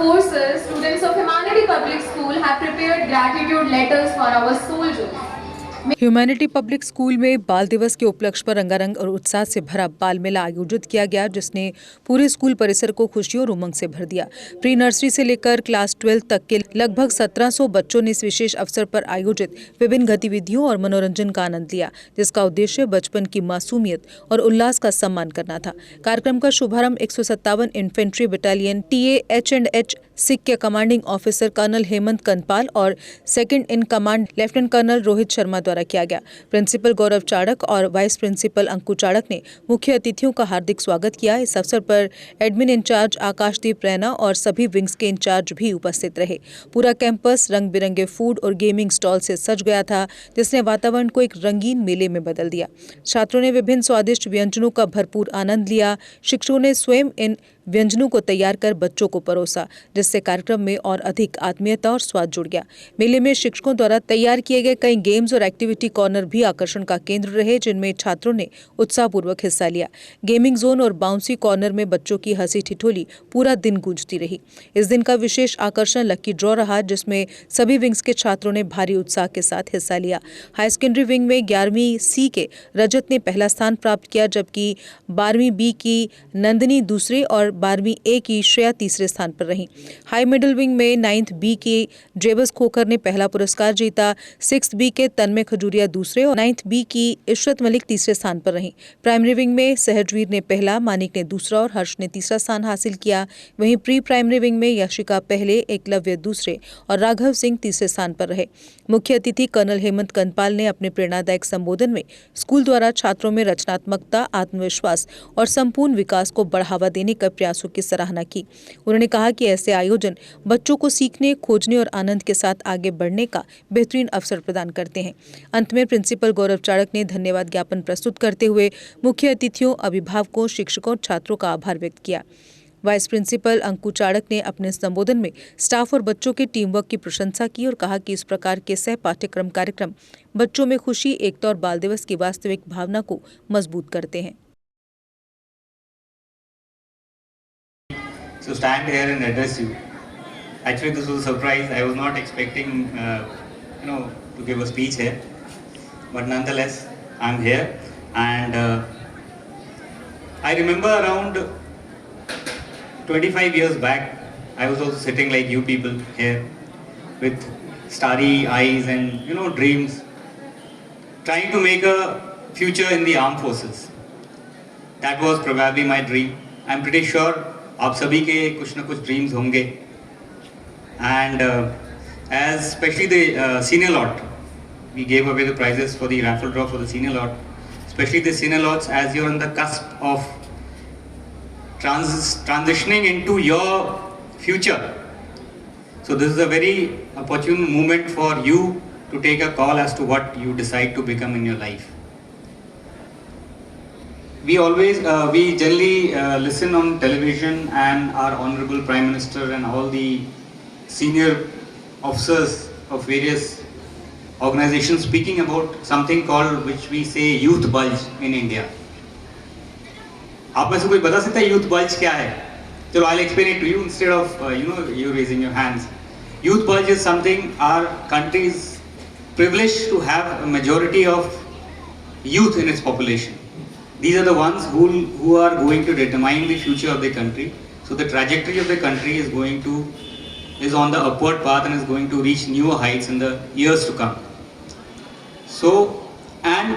forces, students of Humanity Public School have prepared gratitude letters for our soldiers. Humanity public school में बाल दिवस के उपलक्ष्य पर रंगारंग और उत्साह से भरा बाल मेला आयोजित किया गया, जिसने पूरे स्कूल परिसर को खुशियों और उमंग से भर दिया। प्री नर्सरी से लेकर क्लास 12 तक के लगभग 1700 बच्चों ने इस विशेष अवसर पर आयोजित विभिन्न गतिविधियों और मनोरंजन का आनंद लिया, जिसका उद्देश्य बचपन की मासूमियत और उल्लास का सम्मान करना था। कार्यक्रम का शुभारंभ 157 इन्फेंट्री बटालियन TAH&H सिख के commanding officer colonel Hemant Kanpal और second in command lieutenant colonel Rohit Sharma द्वारा किया गया। प्रिंसिपल गौरव चाड़क और वाइस प्रिंसिपल अंकु चाड़क ने मुख्य अतिथियों का हार्दिक स्वागत किया। इस अवसर पर एडमिन इंचार्ज आकाशदीप रैना और सभी विंग्स के इंचार्ज भी उपस्थित रहे। पूरा कैंपस रंग बिरंगे फूड और गेमिंग स्टॉल से सज गया था, जिसने वातावरण को एक रंगीन मेले में बदल दिया। छात्रों ने विभिन्न स्वादिष्ट व्यंजनों का भरपूर आनंद लिया। शिक्षकों ने स्वयं इन व्यंजनों को तैयार कर बच्चों को परोसा, जिससे कार्यक्रम में और अधिक आत्मीयता और स्वाद जुड़ गया। मेले में शिक्षकों द्वारा तैयार किए गए कई गेम्स और एक्टिविटी कॉर्नर भी आकर्षण का केंद्र रहे, जिनमें छात्रों ने उत्साहपूर्वक हिस्सा लिया। गेमिंग जोन और बाउंसी कॉर्नर में बच्चों की हंसी ठिठोली पूरा दिन गूंजती रही। इस दिन का विशेष आकर्षण लकी ड्रॉ रहा, जिसमें सभी विंग्स के छात्रों ने भारी उत्साह के साथ हिस्सा लिया। हाई सेकेंडरी विंग में 11वीं C के रजत ने पहला स्थान प्राप्त किया, जबकि 12वीं B की नंदिनी दूसरे और 12वीं A की श्रेया तीसरे स्थान पर रही। हाई मिडिल विंग में 9th B के जेबस खोकर ने पहला पुरस्कार जीता। 6th B के तन्मय खजूरिया दूसरे और 9th B की इशरत मलिक तीसरे स्थान पर रही। प्राइमरी विंग में सहजवीर ने पहला, मानिक ने दूसरा और हर्ष ने तीसरा स्थान हासिल किया। वहीं प्री प्राइमरी विंग में यशिका पहले, एकलव्य दूसरे और राघव सिंह तीसरे स्थान पर रहे। मुख्य अतिथि कर्नल हेमंत कनपाल ने अपने प्रेरणादायक संबोधन में स्कूल द्वारा छात्रों में रचनात्मकता, आत्मविश्वास और संपूर्ण विकास को बढ़ावा देने का प्रयासों की सराहना की। उन्होंने कहा कि ऐसे आयोजन बच्चों को सीखने, खोजने और आनंद के साथ आगे बढ़ने का बेहतरीन अवसर प्रदान करते हैं। अंत में प्रिंसिपल गौरव चाड़क ने धन्यवाद ज्ञापन प्रस्तुत करते हुए मुख्य अतिथियों, अभिभावकों, शिक्षकों और छात्रों का आभार व्यक्त किया। वाइस प्रिंसिपल अंकु चाड़क ने अपने संबोधन में स्टाफ और बच्चों के टीम वर्क की प्रशंसा की और कहा कि इस प्रकार के सह पाठ्यक्रम कार्यक्रम बच्चों में खुशी, एकता और बाल दिवस की वास्तविक भावना को मजबूत करते हैं। To stand here and address you. Actually, this was a surprise. I was not expecting, to give a speech here. But nonetheless, I'm here. And I remember around 25 years back, I was also sitting like you people here with starry eyes and, dreams, trying to make a future in the armed forces. That was probably my dream. I'm pretty sure आप सभी के कुछ ना कुछ dreams होंगे and as specially the senior lot we gave away the prizes for the raffle draw for the senior lot, specially the senior lots as you are on the cusp of transitioning into your future. So this is a very opportune moment for you to take a call as to what you decide to become in your life. We generally listen on television and our Honorable Prime Minister and all the senior officers of various organizations speaking about something called, which we say, youth bulge in India. आप में से कोई बता सकता है youth bulge क्या है? चलो, I'll explain it to you instead of you raising your hands. Youth bulge is something our country is privileged to have a majority of youth in its population. These are the ones who are going to determine the future of the country. So the trajectory of the country is on the upward path and is going to reach newer heights in the years to come. So, and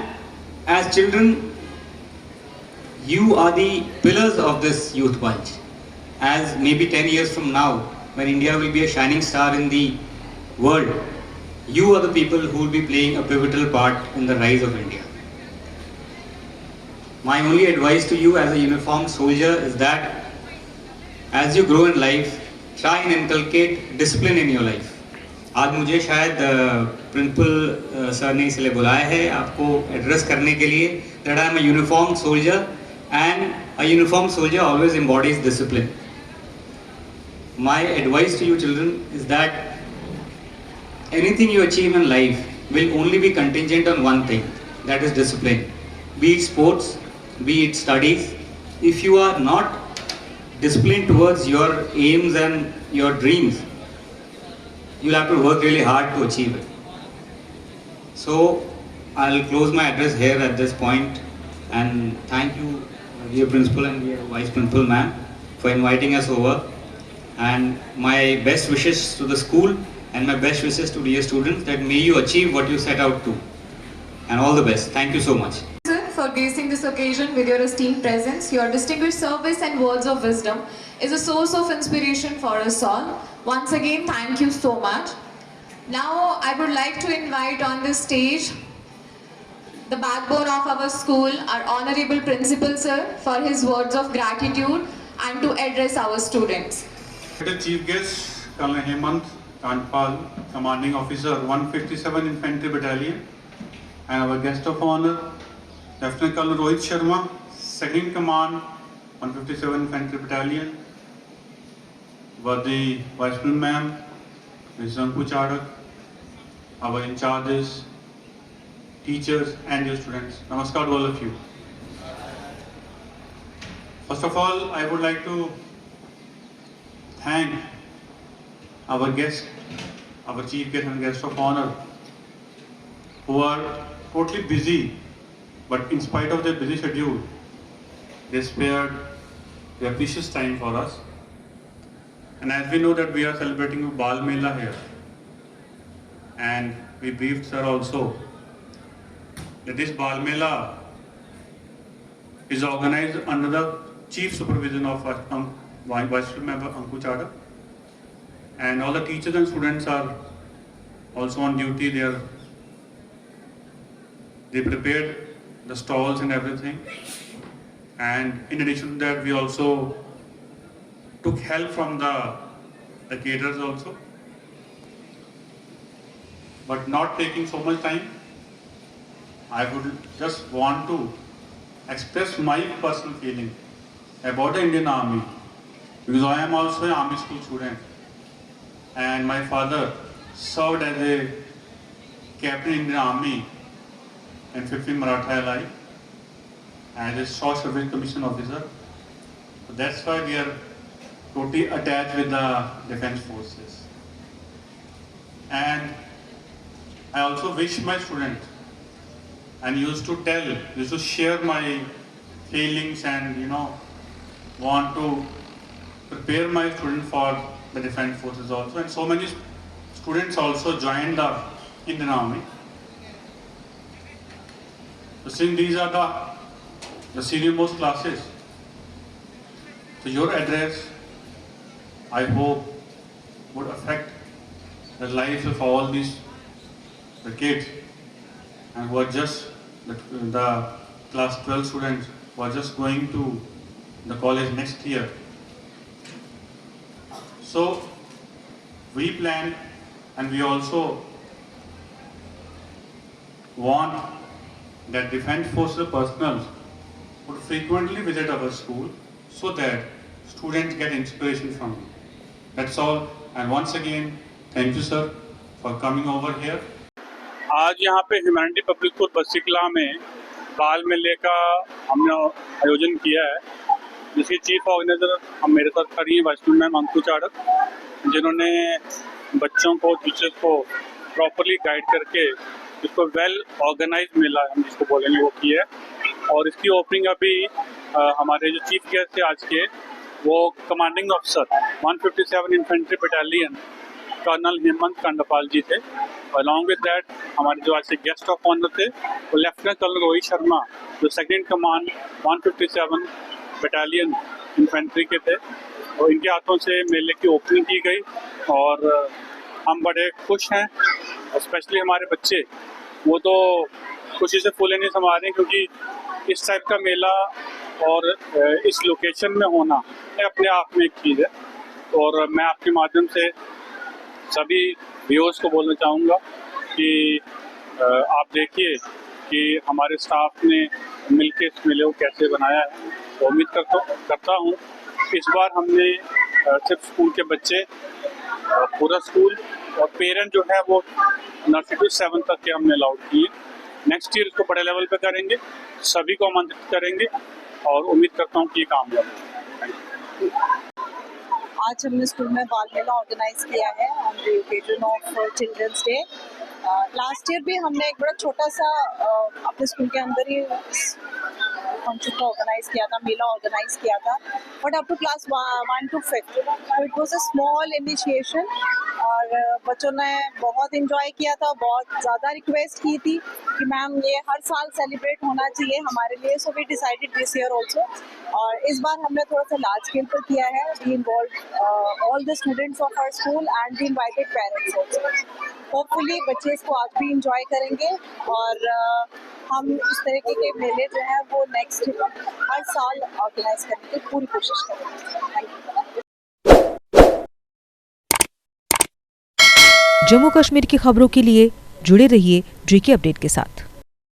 as children, you are the pillars of this youth bulge. As maybe 10 years from now, when India will be a shining star in the world, you are the people who will be playing a pivotal part in the rise of India. My only advice to you as a uniformed soldier is that as you grow in life, try and inculcate discipline in your life. आज मुझे शायद principal sir ने इसलिए बुलाया है आपको address करने के लिए, that I am a uniformed soldier and a uniformed soldier always embodies discipline. My advice to you children is that anything you achieve in life will only be contingent on one thing, that is discipline. Be it sports, be it studies. If you are not discipline towards your aims and your dreams, you'll have to work really hard to achieve it. So I'll close my address here at this point, and thank you, dear principal and dear vice principal ma'am, for inviting us over. And my best wishes to the school and my best wishes to dear students, that may you achieve what you set out to. And all the best. Thank you so much. For gracing this occasion with your esteemed presence, your distinguished service and words of wisdom is a source of inspiration for us all. Once again, thank you so much. Now, I would like to invite on this stage the backbone of our school, our honorable principal sir, for his words of gratitude and to address our students. Chief guest, Colonel Hemant Kandpal, Commanding Officer, 157 Infantry Battalion, and our guest of honor, Lieutenant Colonel Rohit Sharma, 2nd Command, 157 Infantry Battalion, Worthy Vice Principal Ma'am, Mrs. Anku Chadak, our in charges, teachers and your students. Namaskar to all of you. First of all, I would like to thank our guest, our chief guest and guest of honor, who are totally busy, but in spite of their busy schedule, they spared their precious time for us. And as we know that we are celebrating Bal Mela here, and we briefed sir also that this Bal Mela is organized under the chief supervision of Vice Principal Member Anku Chadak, and all the teachers and students are also on duty there. They prepared the stalls and everything, and in addition to that, we also took help from the caterers also. But not taking so much time, I would just want to express my personal feeling about the Indian Army, because I am also an Army school student, and my father served as a captain in the Army in 15 Maratha LI as a short service commission officer. So that's why we are totally attached with the defense forces. And I also wish my students, and used to share my feelings, and want to prepare my students for the defense forces also. And so many students also joined the Indian Army. So since these are the senior most classes, so your address, I hope, would affect the lives of all the kids, and who are just the class 12 students who are just going to the college next year. So we plan, and we also want that defense forces personnel would frequently visit our school so that students get inspiration from it. That's all. And once again, thank you sir for coming over here. आज यहाँ पे humanity public school बस्तिकला में बाल मेले का हमने आयोजन किया है, जिसकी चीफ ऑर्गेनाइजर हम मेरे साथ खड़ी हैं vice principal ma'am Anku Chadak, जिन्होंने बच्चों को, टीचर्स को प्रॉपरली गाइड करके इसको वेल ऑर्गेनाइज मेला हम जिसको बोलेंगे वो किया है। और इसकी ओपनिंग अभी हमारे जो चीफ गेस्ट थे आज के, वो commanding officer 157 infantry battalion colonel Hemant Kandpal ji थे। अलॉन्ग विद दैट हमारे जो आज के गेस्ट ऑफ ऑनर थे वो लेफ्टिनेंट कर्नल रोहित शर्मा, जो 2nd कमांड 157 बटालियन इन्फेंट्री के थे, और इनके हाथों से मेले की ओपनिंग की गई। और हम बड़े खुश हैं, स्पेशली हमारे बच्चे, वो तो खुशी से फूले नहीं समा रहे, क्योंकि इस टाइप का मेला और इस लोकेशन में होना अपने आप में एक चीज़ है। और मैं आपके माध्यम से सभी व्यूअर्स को बोलना चाहूँगा कि आप देखिए कि हमारे स्टाफ ने मिलकर इस मेले को कैसे बनाया है। तो उम्मीद करता हूँ इस बार हमने सिर्फ स्कूल के बच्चे, पूरा स्कूल और पेरेंट जो है वो नर्सरी टू 7 तक के हमने अलाउड किए। नेक्स्ट ईयर इसको बड़े लेवल पे करेंगे, सभी को आमंत्रित करेंगे और उम्मीद करता हूँ कि ये कामयाब होगा। की। आज हमने स्कूल में बाल मेला ऑर्गेनाइज किया है on the occasion of children's day. Last year भी हमने एक बड़ा छोटा सा अपने स्कूल के अंदर ही फंक्शन को ऑर्गेनाइज किया था, मेला ऑर्गेनाइज किया था, but up to class 1 to 5 तो it was a small initiation और बच्चों ने बहुत इंजॉय किया था, बहुत ज़्यादा रिक्वेस्ट की थी कि मैम ये हर साल सेलिब्रेट होना चाहिए हमारे लिए, so we decided this year also. और इस बार हमने थोड़ा सा लार्ज स्केल पर किया है। We involve all the students of our school and we invited parents also. Hopefully बच्चे इसको आज भी इंजॉय करेंगे और हम इस तरीके के मेले जो है वो नेक्स्ट हर साल ऑर्गेनाइज करने की पूरी कोशिश करेंगे। Thank you. जम्मू कश्मीर की खबरों के लिए जुड़े रहिए GK अपडेट के साथ।